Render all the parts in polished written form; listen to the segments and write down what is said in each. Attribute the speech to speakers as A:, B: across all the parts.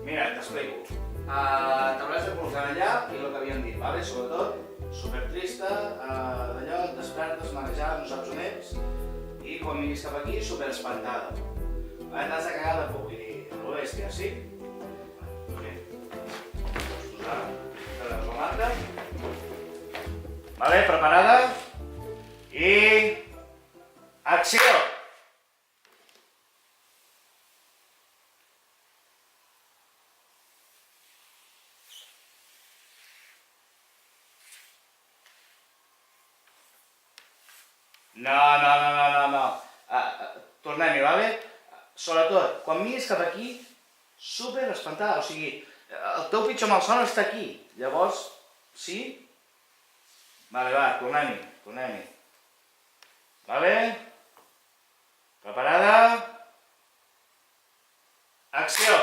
A: Mira, t'explico. T'hauràs de col·locar allà i el que havíem dit, vale? Sobretot, supertrista, d'allò, et despertes, marejada, no saps on ets, i quan miris cap aquí, superespantada. T'has de cagar de por, vull dir, a lo bèstia, sí? Bé, pots posar la marca. Vale, preparada? I... acció! No. Tornem-hi, vale? Sobretot, quan miris cap aquí, super espantada, o sigui, el teu pitjor malson està aquí. Llavors, sí? Vale, va, tornem-hi. Vale? Preparada? Acció!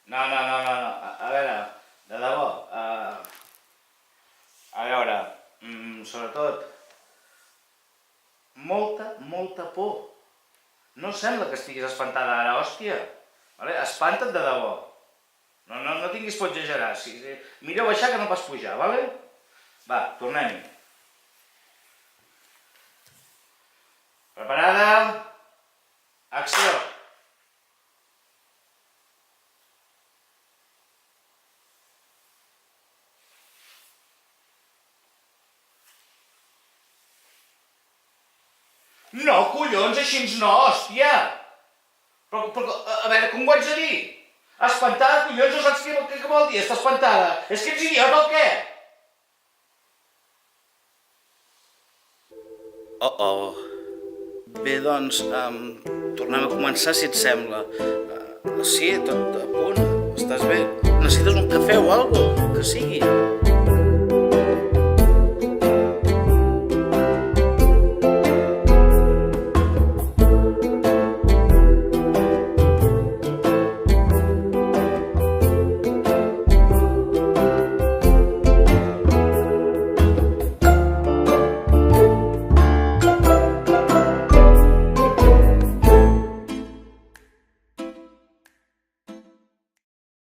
A: No. A veure, de debò. A veure, sobretot, molta por. No sembla que estiguis espantada ara, hòstia. Espanta't de debò. No tinguis por exagerar. Millor baixar que no pas pujar, vale? Va, tornem-hi. Preparada? Acció! No, collons, així no, hòstia! Però, a veure, com ho haig de dir? Espantada, collons, no saps què vol dir, està espantada? És que ets idiota o què? Bé, doncs, tornem a començar, si et sembla. Sí, tot a punt, estàs bé? Necessites un cafè o alguna cosa? Que sigui.